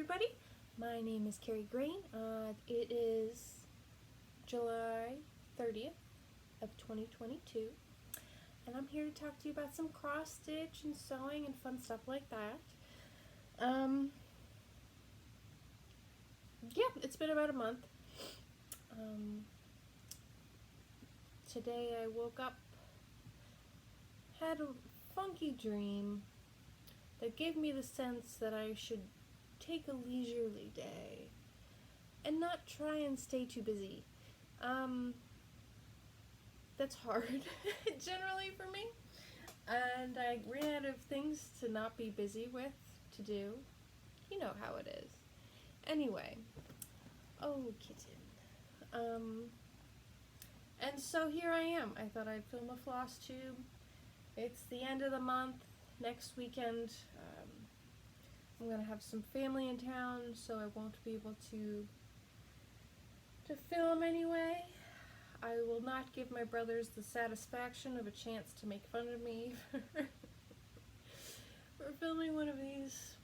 everybody. My name is Carrie Grain. It is July 30th of 2022, and I'm here to talk to you about some cross stitch and sewing and fun stuff like that. Yeah, it's been about a month. Today I woke up, had a funky dream that gave me the sense that I should take a leisurely day and not try and stay too busy. That's hard generally for me, and I ran out of things to not be busy with to do. You know how it is. Anyway, oh kitten. And so here I am. I thought I'd film a Flosstube. It's the end of the month. Next weekend, I'm gonna have some family in town, so I won't be able to film anyway. I will not give my brothers the satisfaction of a chance to make fun of me for filming one of these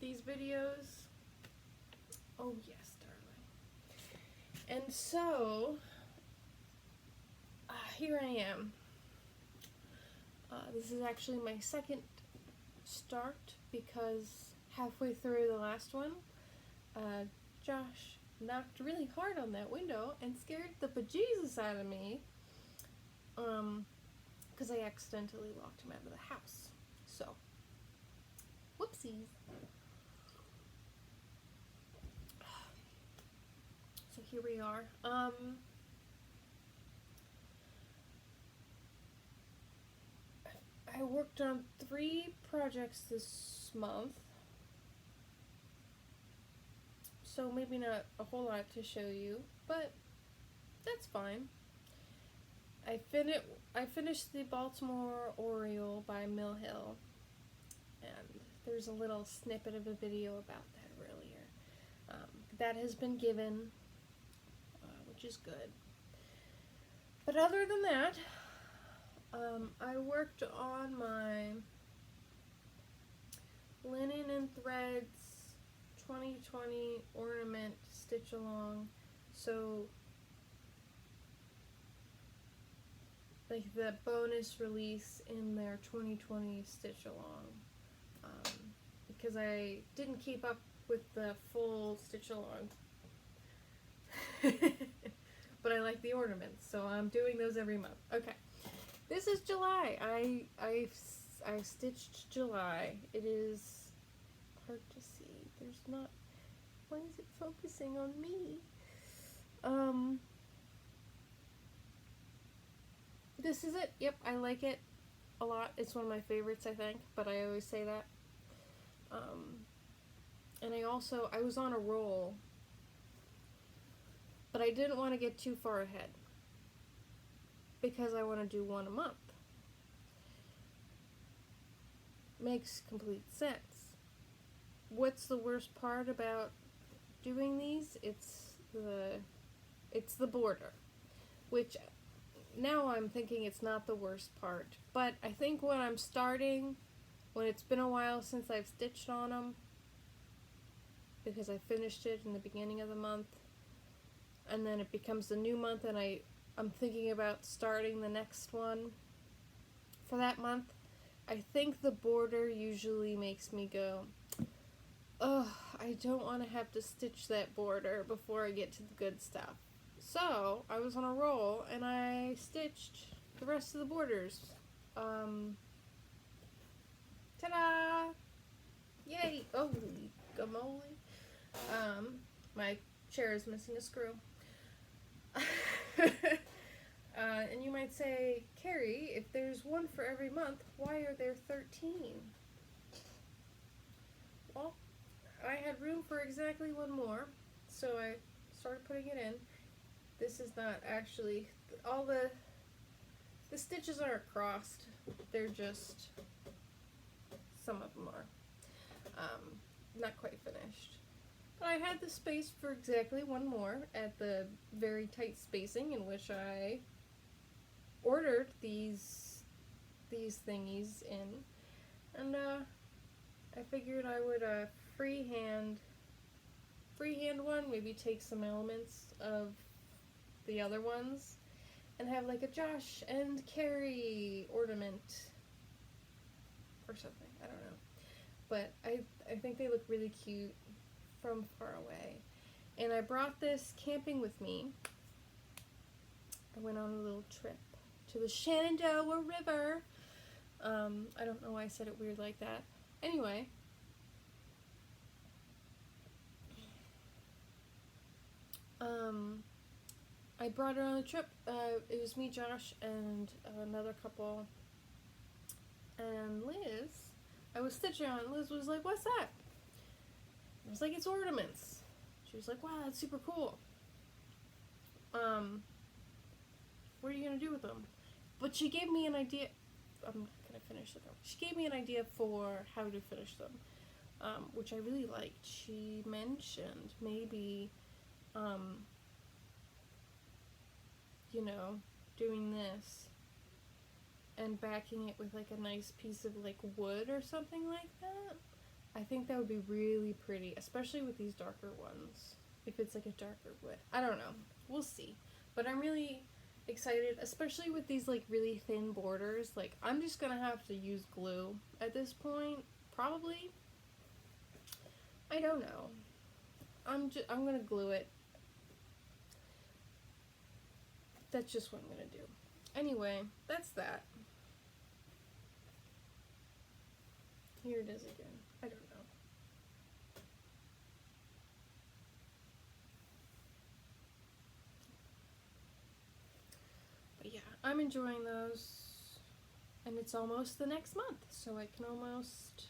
videos. Oh yes, darling. And so here I am. This is actually my second start because halfway through the last one, Josh knocked really hard on that window and scared the bejesus out of me because I accidentally locked him out of the house. So, whoopsies. So here we are. I worked on 3 projects this month, so maybe not a whole lot to show you, but that's fine. I finished the Baltimore Oriole by Mill Hill, and there's a little snippet of a video about that earlier. That has been given, which is good. But other than that, I worked on my Linen and Threads 2020 ornament stitch along. So like the bonus release in their 2020 stitch along, because I didn't keep up with the full stitch along. But I like the ornaments, so I'm doing those every month. Okay. This is July. I stitched July. It is hard to see. There's not. Why is it focusing on me? This is it. Yep, I like it a lot. It's one of my favorites, I think. But I always say that. And I was on a roll, but I didn't want to get too far ahead, because I want to do one a month. Makes complete sense. What's the worst part about doing these? It's the border, which now I'm thinking it's not the worst part, but I think when I'm starting, when it's been a while since I've stitched on them, because I finished it in the beginning of the month, and then it becomes a new month and I'm thinking about starting the next one for that month, I think the border usually makes me go, ugh, I don't want to have to stitch that border before I get to the good stuff. So I was on a roll and I stitched the rest of the borders. Ta-da! Yay! Oh, guacamole. My chair is missing a screw. And you might say, Carrie, if there's one for every month, why are there 13? Well, I had room for exactly one more, so I started putting it in. This is not actually, all the stitches aren't crossed, they're just, some of them are, not quite finished. But I had the space for exactly one more at the very tight spacing in which I ordered these thingies in, and I figured I would freehand freehand one, maybe take some elements of the other ones and have like a Josh and Carrie ornament or something. I don't know. But I think they look really cute from far away. And I brought this camping with me. I went on a little trip to the Shenandoah River. I don't know why I said it weird like that. Anyway. I brought her on a trip. It was me, Josh, and another couple. And Liz, I was stitching on. Liz was like, "What's that?" I was like, "It's ornaments." She was like, "Wow, that's super cool. What are you gonna do with them?" But she gave me an idea. I'm not gonna finish the cover. She gave me an idea for how to finish them, which I really liked. She mentioned maybe, you know, doing this and backing it with like a nice piece of like wood or something like that. I think that would be really pretty, especially with these darker ones. If it's like a darker wood. I don't know. We'll see. But I'm really excited, especially with these like really thin borders. Like, I'm just gonna have to use glue at this point, probably. I don't know. I'm gonna glue it. That's just what I'm gonna do. Anyway, that's that. Here it is again. I don't know. But yeah, I'm enjoying those. And it's almost the next month, so I can almost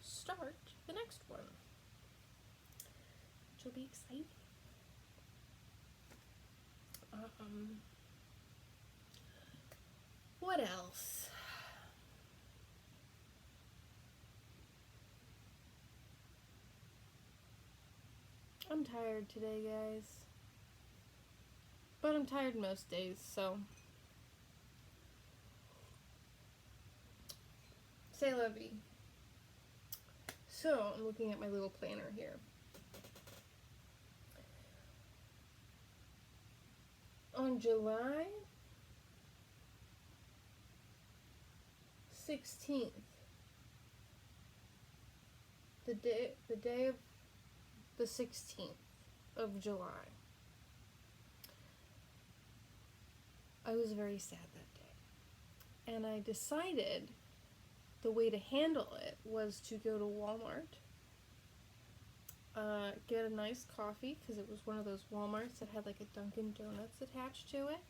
start the next one. Which will be exciting. What else? I'm tired today, guys. But I'm tired most days, so. C'est la vie. So, I'm looking at my little planner here. On July 16th, the day of the 16th of July, I was very sad that day. And I decided the way to handle it was to go to Walmart, get a nice coffee, because it was one of those Walmarts that had like a Dunkin' Donuts attached to it,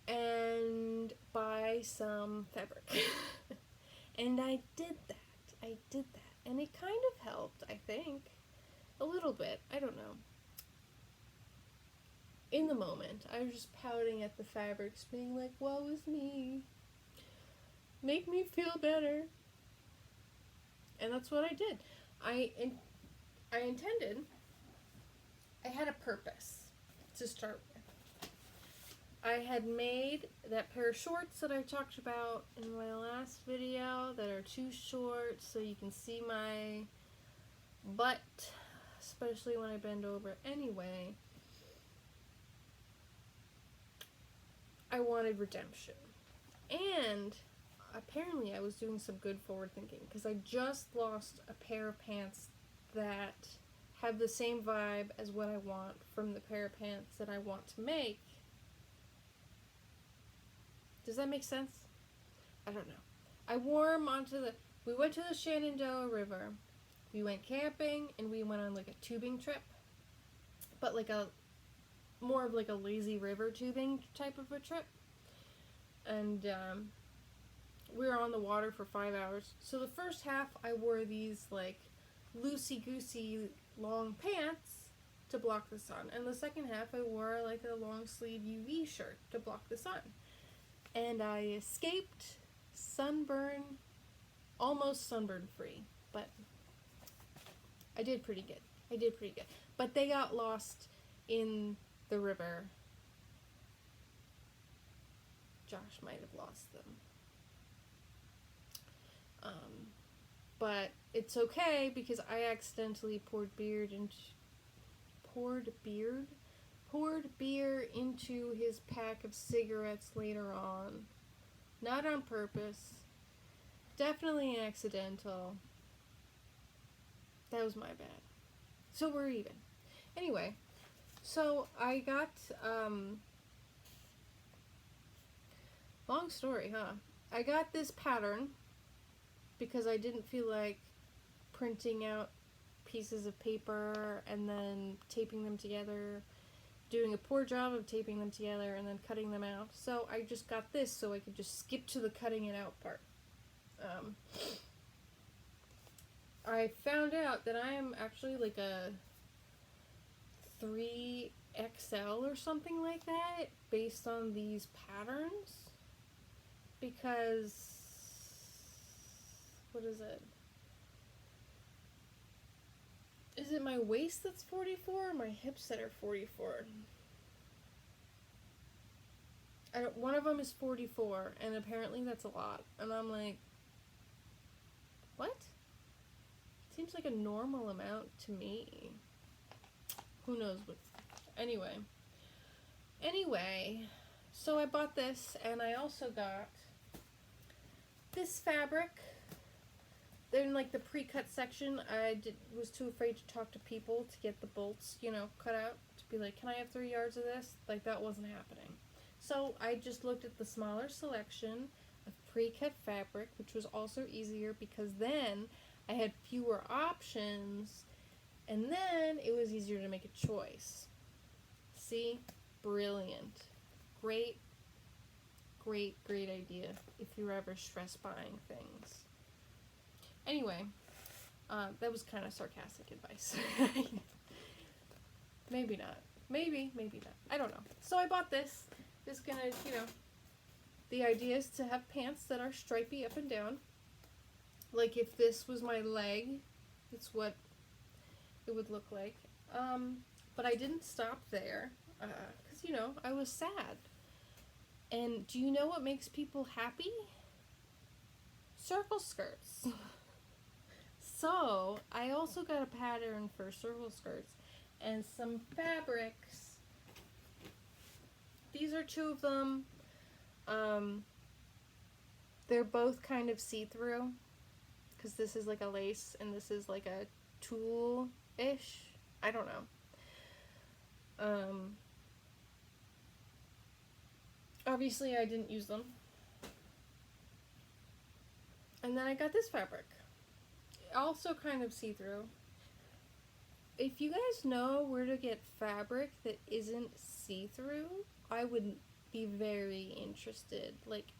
and buy some fabric. And I did that. And it kind of helped, I think. A little bit. I don't know. In the moment, I was just pouting at the fabrics, being like, woe is me. Make me feel better. And that's what I did. I intended, I had a purpose to start with. I had made that pair of shorts that I talked about in my last video that are too short so you can see my butt, especially when I bend over. Anyway, I wanted redemption. And apparently I was doing some good forward thinking, because I just lost a pair of pants that have the same vibe as what I want from the pair of pants that I want to make. Does that make sense? I don't know. I wore them we went to the Shenandoah River, we went camping, and we went on like a tubing trip, but like more of like a lazy river tubing type of a trip. And we were on the water for 5 hours. So the first half I wore these like loosey-goosey long pants to block the sun, and the second half I wore like a long sleeve UV shirt to block the sun. And I escaped sunburn, almost sunburn free, but I did pretty good. But they got lost in the river. Josh might have lost them. But it's okay because I accidentally poured beer into his pack of cigarettes later on. Not on purpose. Definitely accidental. That was my bad. So we're even. Anyway, so I got, long story, huh? I got this pattern because I didn't feel like printing out pieces of paper and then taping them together, doing a poor job of taping them together and then cutting them out. So I just got this so I could just skip to the cutting it out part. I found out that I am actually like a 3XL or something like that based on these patterns, because what is it? Is it my waist that's 44 or my hips that are 44? One of them is 44, and apparently that's a lot. And I'm like, what? Seems like a normal amount to me. Who knows what? Anyway, so I bought this, and I also got this fabric. In like the pre-cut section, I was too afraid to talk to people to get the bolts, cut out, to be like, can I have 3 yards of this? Like, that wasn't happening. So I just looked at the smaller selection of pre-cut fabric, which was also easier because then I had fewer options, and then it was easier to make a choice. See? Brilliant. Great idea if you're ever stressed buying things. Anyway, that was kind of sarcastic advice. Maybe not. Maybe not. I don't know. So I bought this. It's gonna, the idea is to have pants that are stripy up and down. Like if this was my leg, it's what it would look like. But I didn't stop there, because, I was sad. And do you know what makes people happy? Circle skirts. So, I also got a pattern for circle skirts and some fabrics. These are 2 of them. They're both kind of see-through, because this is like a lace and this is like a tulle-ish. I don't know. Obviously I didn't use them. And then I got this fabric. Also kind of see-through. If you guys know where to get fabric that isn't see-through, I would be very interested. Like,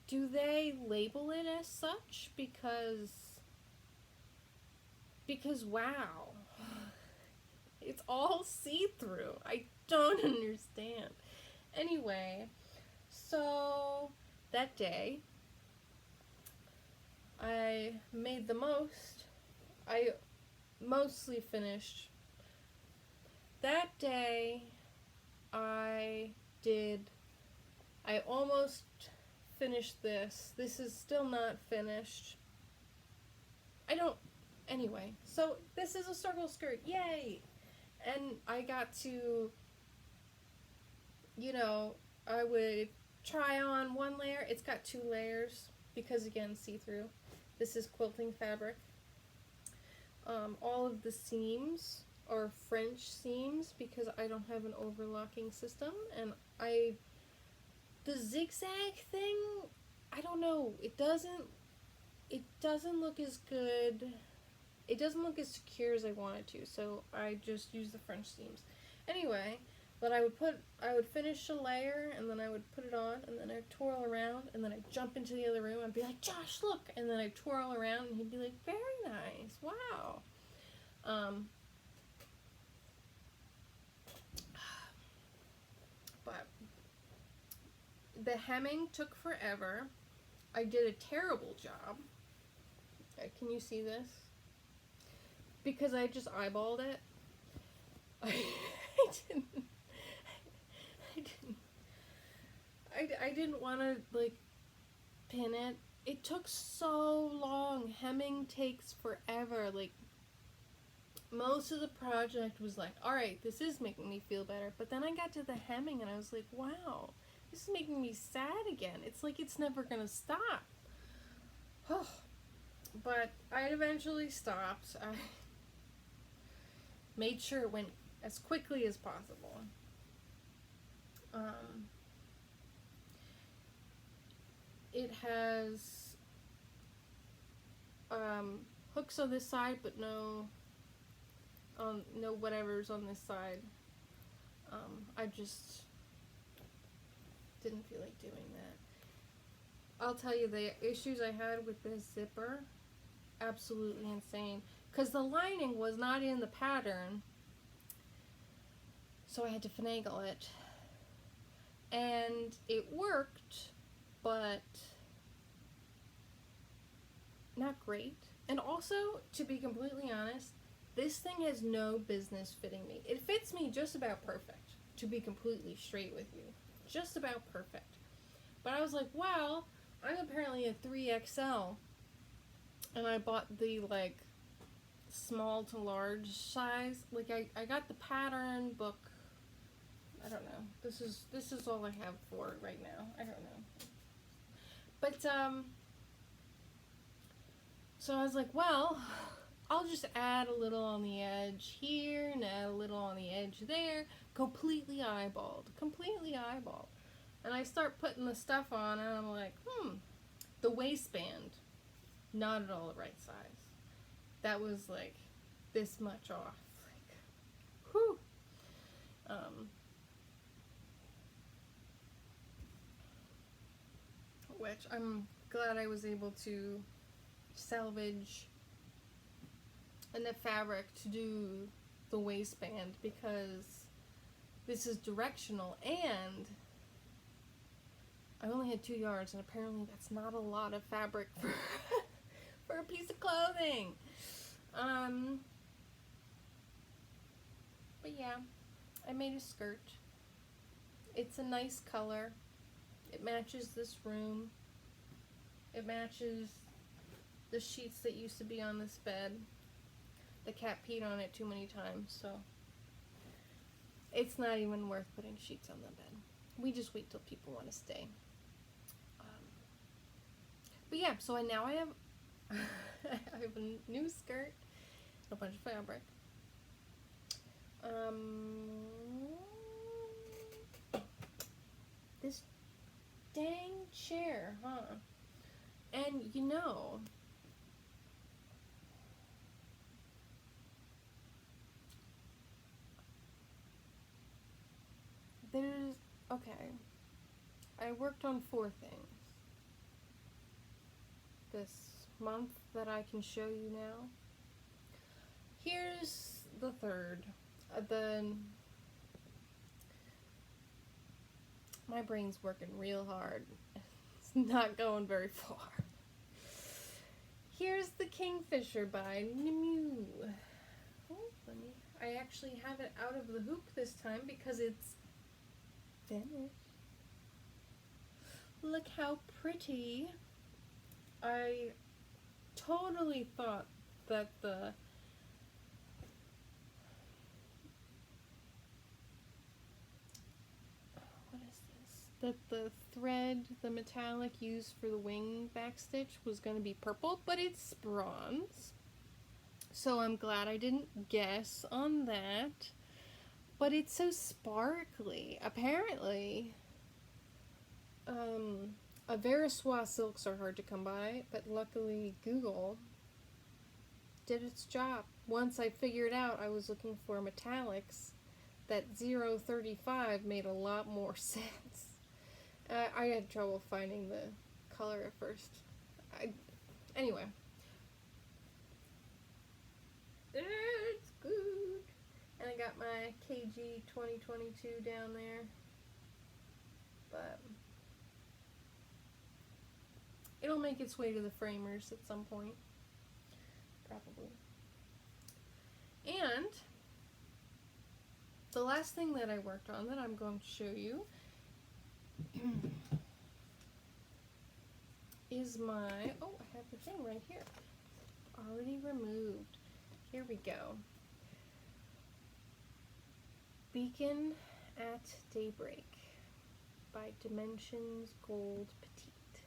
do they label it as such? Because wow. It's all see-through. I don't understand. Anyway, so that day I made the most. I mostly finished. That day I almost finished this. This is still not finished. Anyway, so this is a circle skirt. Yay! And I got to, I would try on 1 layer. It's got 2 layers because, again, see-through. This is quilting fabric. All of the seams are French seams because I don't have an overlocking system, and the zigzag thing, I don't know, it doesn't look as good. It doesn't look as secure as I want it to, so I just use the French seams. Anyway, but I would finish a layer, and then I would put it on, and then I'd twirl around, and then I'd jump into the other room and be like, Josh, look! And then I'd twirl around, and he'd be like, very nice, wow. But the hemming took forever. I did a terrible job. Can you see this? Because I just eyeballed it. I didn't want to, like, pin it. It took so long. hemming. Hemming takes forever. Like, most of the project was like, alright, this is making me feel better. But then I got to the hemming and I was like, wow, this is making me sad again. It's like it's never gonna stop. But I eventually stopped. I made sure it went as quickly as possible. It has hooks on this side, but no whatever's on this side. I just didn't feel like doing that. I'll tell you, the issues I had with this zipper, absolutely insane. Because the lining was not in the pattern, so I had to finagle it. And it worked, but not great. And also, to be completely honest, this thing has no business fitting me. It fits me just about perfect, to be completely straight with you. Just about perfect. But I was like, well, I'm apparently a 3XL, and I bought the, like, small to large size. Like, I got the pattern book. I don't know. This is all I have for it right now. I don't know. But, so I was like, well, I'll just add a little on the edge here and add a little on the edge there. Completely eyeballed. And I start putting the stuff on and I'm like, the waistband, not at all the right size. That was like this much off. Like, whew. Which I'm glad I was able to salvage enough fabric to do the waistband, because this is directional and I only had 2 yards, and apparently that's not a lot of fabric for, for a piece of clothing. But yeah, I made a skirt. It's a nice color. It matches this room. It matches the sheets that used to be on this bed. The cat peed on it too many times, so it's not even worth putting sheets on the bed. We just wait till people want to stay. But yeah, so now I have I have a new skirt, a bunch of fabric. This dang chair, huh? And you know, okay, I worked on 4 things this month that I can show you now. Here's the 3rd. My brain's working real hard. It's not going very far. Here's the Kingfisher by Nemu. Oh, I actually have it out of the hoop this time because it's finished. Look how pretty. I totally thought that the thread, the metallic used for the wing backstitch was going to be purple, but it's bronze. So I'm glad I didn't guess on that. But it's so sparkly. Apparently, Veriswa silks are hard to come by, but luckily Google did its job. Once I figured out I was looking for metallics, that 035 made a lot more sense. I had trouble finding the color at first. Anyway. It's good. And I got my KG 2022 down there. But it'll make its way to the framers at some point. Probably. And the last thing that I worked on that I'm going to show you is my, oh, I have the thing right here. already removed. Here we go. Beacon at Daybreak by Dimensions Gold Petite.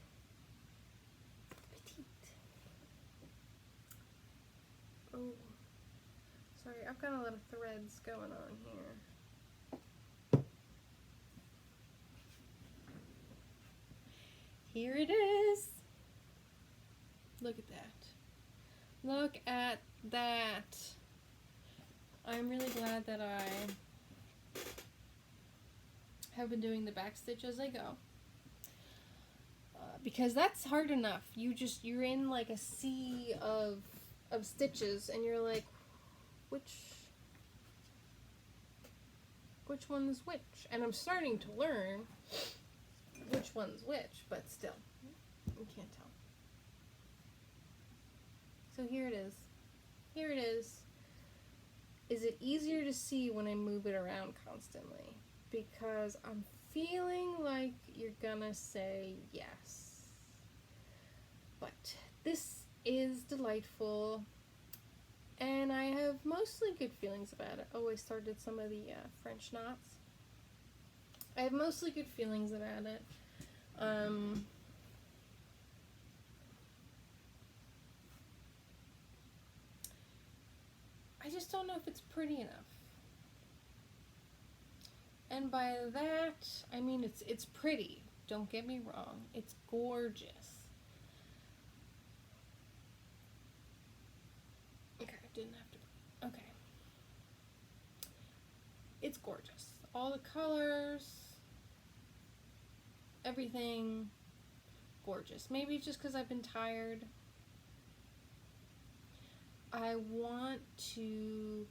Petite. Oh, sorry, I've got a lot of threads going on here. Here it is. Look at that. Look at that. I'm really glad that I have been doing the back stitch as I go. Because that's hard enough. You're in like a sea of stitches and you're like, which one's which? And I'm starting to learn which one's which, but still, you can't tell. So here it is. Here it is. Is it easier to see when I move it around constantly? Because I'm feeling like you're gonna say yes. But this is delightful, and I have mostly good feelings about it. Oh, I started some of the French knots. I have mostly good feelings about it. I just don't know if it's pretty enough. And by that, I mean it's pretty. Don't get me wrong. It's gorgeous. Okay, I didn't have to. Okay. It's gorgeous. All the colors, everything, gorgeous. Maybe just because I've been tired. I want to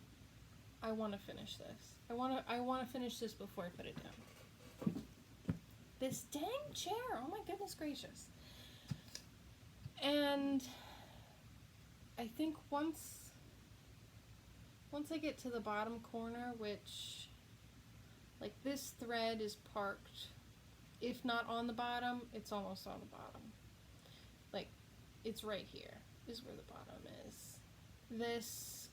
finish this. I want to finish this before I put it down. This dang chair, oh my goodness gracious. And I think once I get to the bottom corner, which, like, this thread is parked, if not on the bottom, it's almost on the bottom. Like, it's right here is where the bottom is. This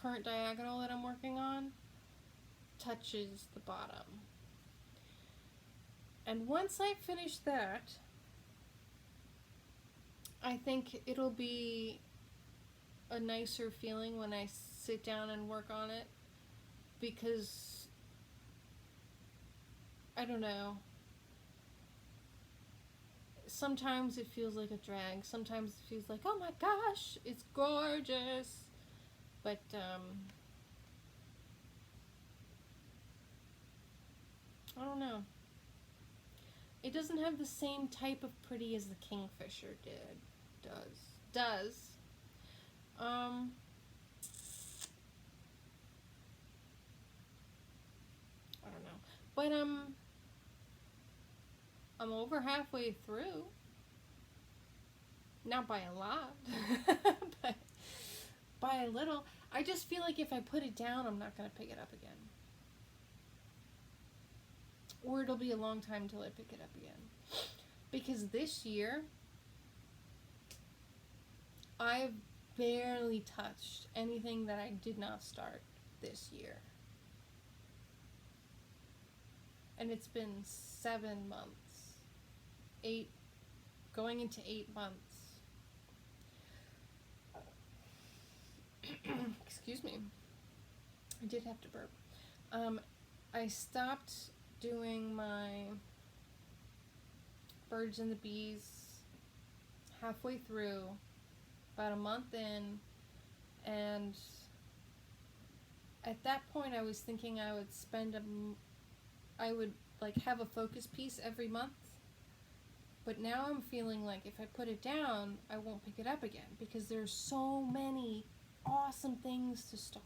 current diagonal that I'm working on touches the bottom. And once I finish that, I think it'll be a nicer feeling when I sit down and work on it, because I don't know, sometimes it feels like a drag, sometimes it feels like, oh my gosh, it's gorgeous, but I don't know, it doesn't have the same type of pretty as the Kingfisher does. I don't know, but I'm over halfway through. Not by a lot, but by a little. I just feel like if I put it down, I'm not going to pick it up again. Or it'll be a long time till I pick it up again. Because this year, I've barely touched anything that I did not start this year. And it's been 7 months. 8, going into 8 months. Excuse me. I did have to burp. I stopped doing my birds and the bees halfway through, about a month in, and at that point I was thinking I would like have a focus piece every month, but now I'm feeling like if I put it down, I won't pick it up again, because there's so many awesome things to start.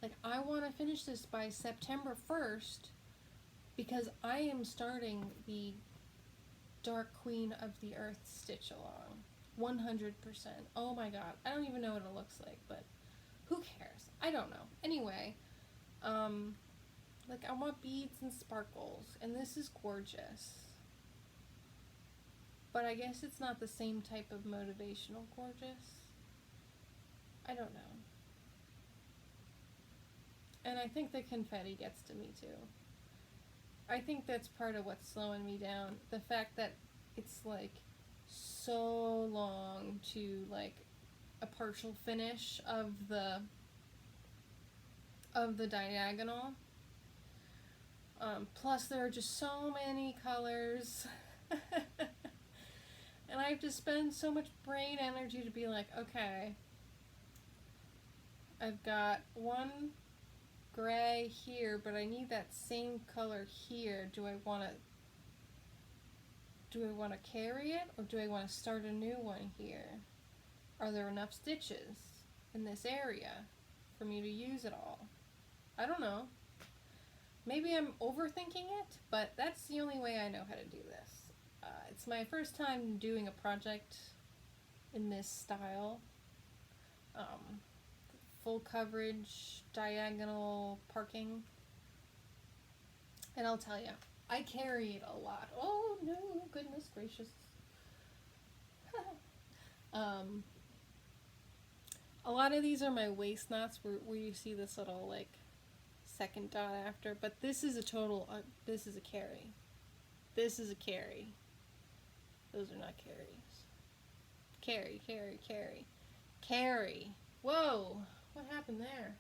Like, I want to finish this by September 1st, because I am starting the Dark Queen of the Earth stitch along. 100%. Oh my god. I don't even know what it looks like, but who cares? I don't know. Anyway, like, I want beads and sparkles, and this is gorgeous. But I guess it's not the same type of motivational gorgeous. I don't know. And I think the confetti gets to me too. I think that's part of what's slowing me down. The fact that it's like so long to like a partial finish of the diagonal. Plus there are just so many colors. And I have to spend so much brain energy to be like, okay, I've got one gray here, but I need that same color here. Do I want to carry it, or do I want to start a new one here? Are there enough stitches in this area for me to use it all? I don't know. Maybe I'm overthinking it, but that's the only way I know how to do this. It's my first time doing a project in this style. Full coverage, diagonal parking. And I'll tell you, I carry it a lot. Oh no, goodness gracious. A lot of these are my waist knots where you see this little like second dot after, but this is a total, this is a carry. This is a carry. Those are not carries. Carry, carry, carry. Carry. Whoa, what happened there?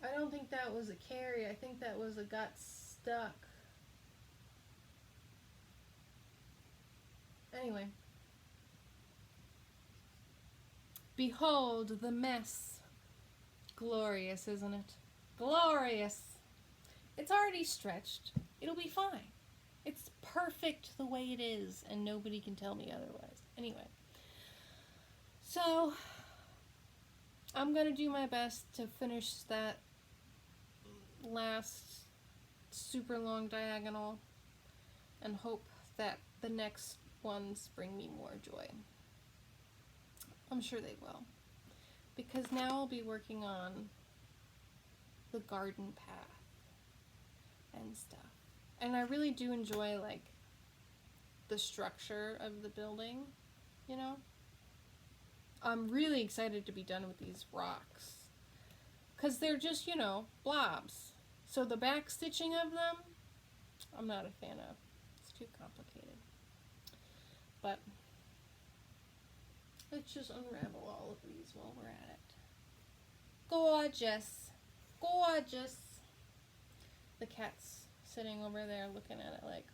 I don't think that was a carry. I think that was a got stuck. Anyway. Behold the mess. Glorious, isn't it? Glorious. It's already stretched. It'll be fine. It's perfect the way it is, and nobody can tell me otherwise. Anyway. So, I'm going to do my best to finish that last super long diagonal and hope that the next ones bring me more joy. I'm sure they will. Because now I'll be working on the garden path and stuff. And I really do enjoy, like, the structure of the building, you know? I'm really excited to be done with these rocks. Because they're just, you know, blobs. So the back stitching of them, I'm not a fan of. It's too complicated. But let's just unravel all of these while we're at it. Gorgeous. Gorgeous. The cat's sitting over there looking at it like,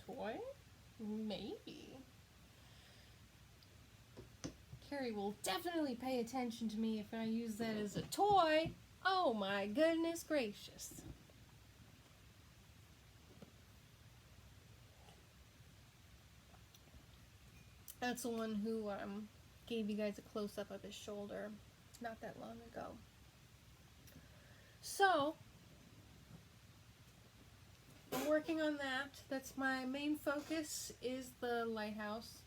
toy? Maybe. Carrie will definitely pay attention to me if I use that as a toy. Oh my goodness gracious. That's the one who gave you guys a close-up of his shoulder not that long ago. So, I'm working on that. That's my main focus, is the lighthouse.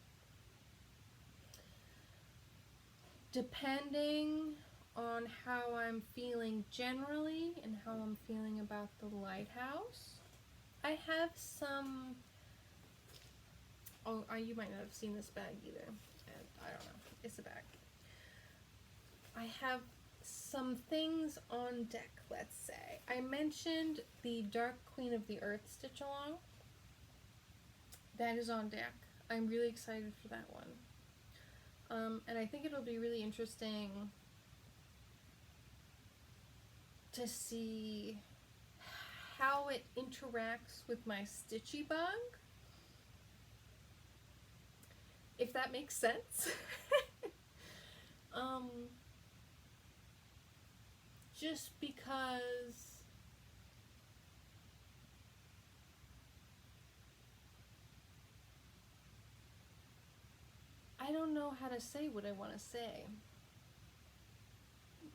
Depending on how I'm feeling generally and how I'm feeling about the lighthouse, I have some... Oh, you might not have seen this bag either. I don't know. It's a bag. I have some things on deck, let's say. I mentioned the Dark Queen of the Earth stitch along. That is on deck. I'm really excited for that one. And I think it'll be really interesting to see how it interacts with my stitchy bug. If that makes sense. Just because I don't know how to say what I want to say.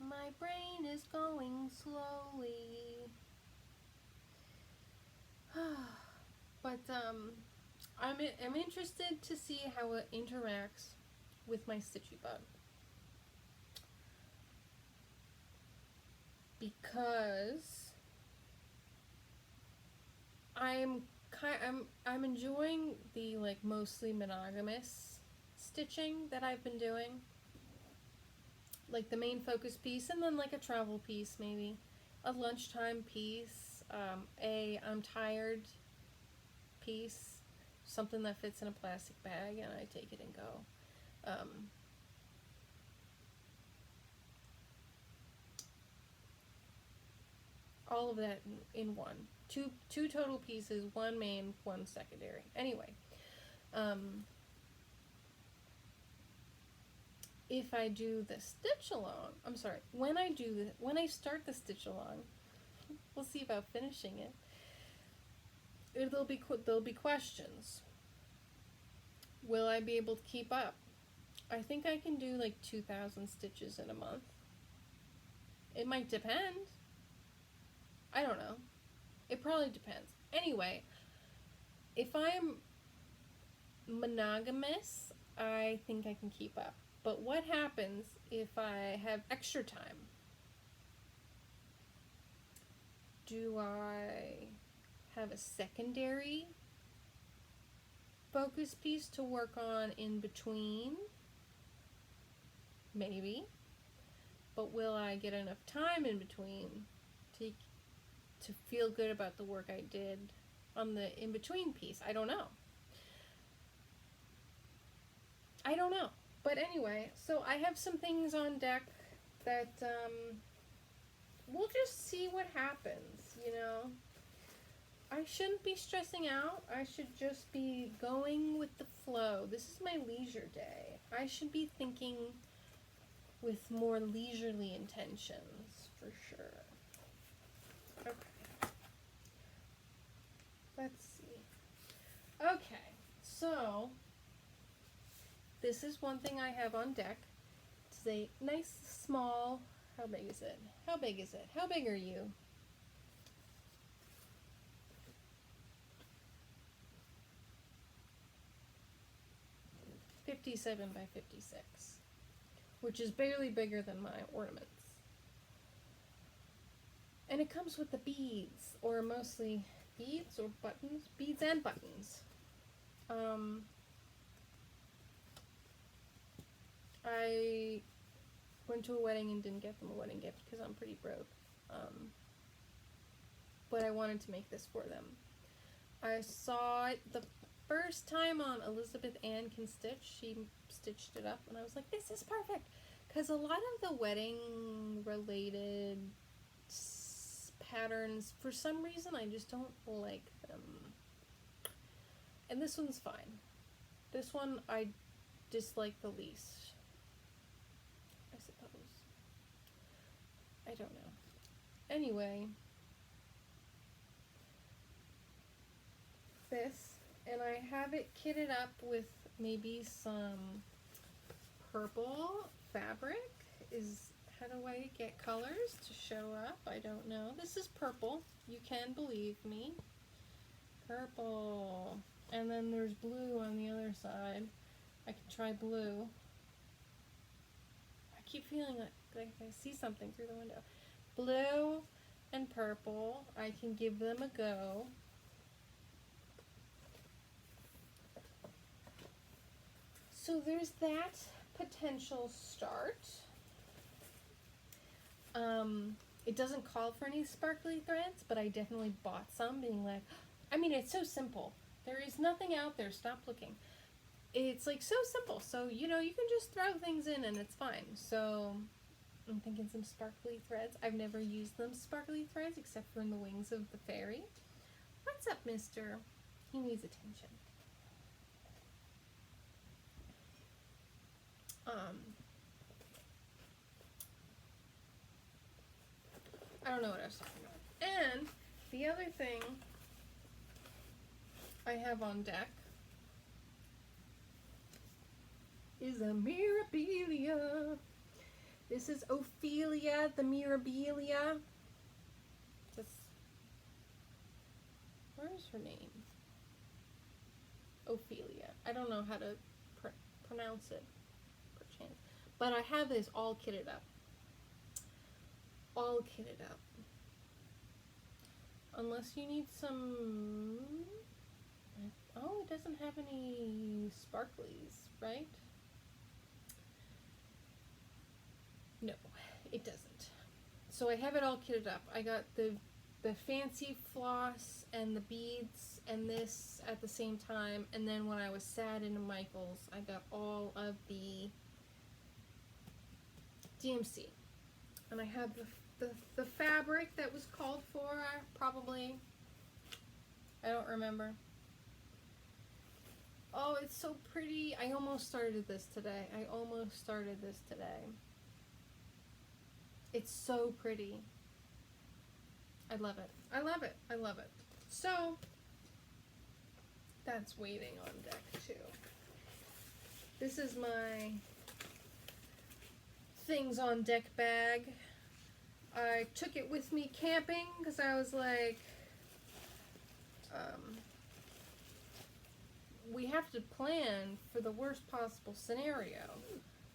My brain is going slowly. But I'm interested to see how it interacts with my stitchy bug. Because I'm enjoying the like mostly monogamous stitching that I've been doing. Like the main focus piece, and then like a travel piece maybe. A lunchtime piece, a I'm tired piece, something that fits in a plastic bag and I take it and go. All of that in one. Two total pieces, one main, one secondary. Anyway, if I do the stitch along, I'm sorry, when I start the stitch along, we'll see about finishing it. There'll be questions. Will I be able to keep up? I think I can do like 2,000 stitches in a month. It might depend. I don't know. It probably depends. Anyway, if I'm monogamous, I think I can keep up. But what happens if I have extra time? Do I have a secondary focus piece to work on in between? Maybe. But will I get enough time in between to feel good about the work I did on the in-between piece? I don't know. But anyway, so I have some things on deck that we'll just see what happens, you know. I shouldn't be stressing out. I should just be going with the flow. This is my leisure day. I should be thinking with more leisurely intentions, for sure. Okay. Let's see. Okay, so this is one thing I have on deck. It's a nice small, how big is it? How big is it? How big are you? .57 by 56, which is barely bigger than my ornaments. And it comes with the beads, or mostly beads or buttons, beads and buttons. I went to a wedding and didn't get them a wedding gift because I'm pretty broke. But I wanted to make this for them. I saw it the first time on Elizabeth Ann Can Stitch. She stitched it up and I was like, this is perfect. Because a lot of the wedding related patterns, for some reason, I just don't like them. And this one's fine. This one I dislike the least, I suppose. I don't know. Anyway, this, and I have it kitted up with maybe some purple fabric. How do I get colors to show up? I don't know. This is purple. You can believe me. Purple. And then there's blue on the other side. I can try blue. I keep feeling like I see something through the window. Blue and purple. I can give them a go. So there's that potential start. It doesn't call for any sparkly threads, but I definitely bought some, being like, I mean, it's so simple. There is nothing out there. Stop looking. It's like so simple. So, you know, you can just throw things in and it's fine. So I'm thinking some sparkly threads. I've never used them sparkly threads except for in the wings of the fairy. What's up, mister? He needs attention. I don't know what I was talking about. And the other thing I have on deck is a Mirabilia. This is Ophelia the Mirabilia. Where's her name? Ophelia. I don't know how to pronounce it, perchance. But I have this all kitted up. All kitted up. Unless you need some... Oh, it doesn't have any sparklies, right? No, it doesn't. So I have it all kitted up. I got the fancy floss and the beads and this at the same time, and then when I was sad into Michael's, I got all of the DMC. And I have the fabric that was called for, probably. I don't remember. Oh, it's so pretty. I almost started this today. It's so pretty. I love it. I love it. I love it. So, that's waiting on deck too. This is my things on deck bag. I took it with me camping because I was like, we have to plan for the worst possible scenario.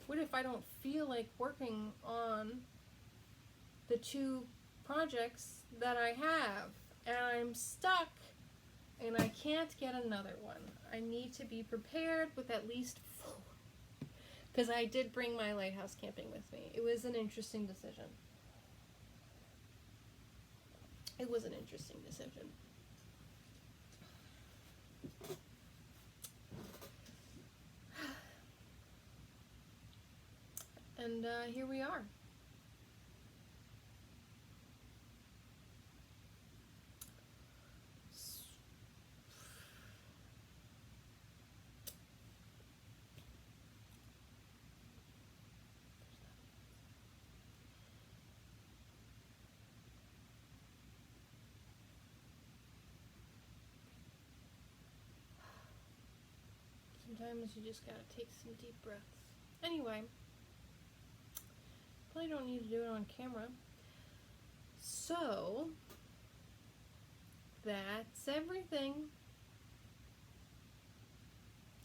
What if I don't feel like working on the 2 projects that I have and I'm stuck and I can't get another one? I need to be prepared with at least 4. Because I did bring my lighthouse camping with me. It was an interesting decision. And here we are. Sometimes you just gotta take some deep breaths. Anyway, probably don't need to do it on camera. So, that's everything.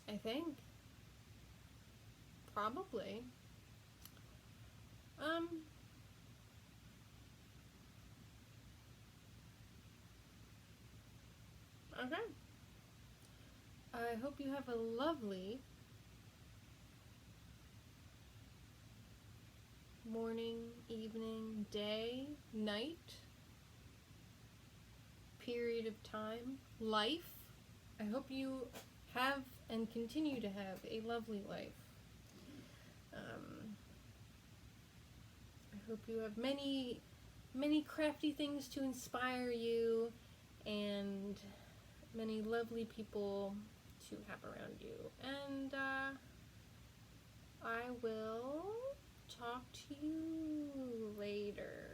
I think. Probably. Okay. I hope you have a lovely morning, evening, day, night, period of time, life. I hope you have and continue to have a lovely life. I hope you have many, many crafty things to inspire you and many lovely people to have around you. And I will talk to you later.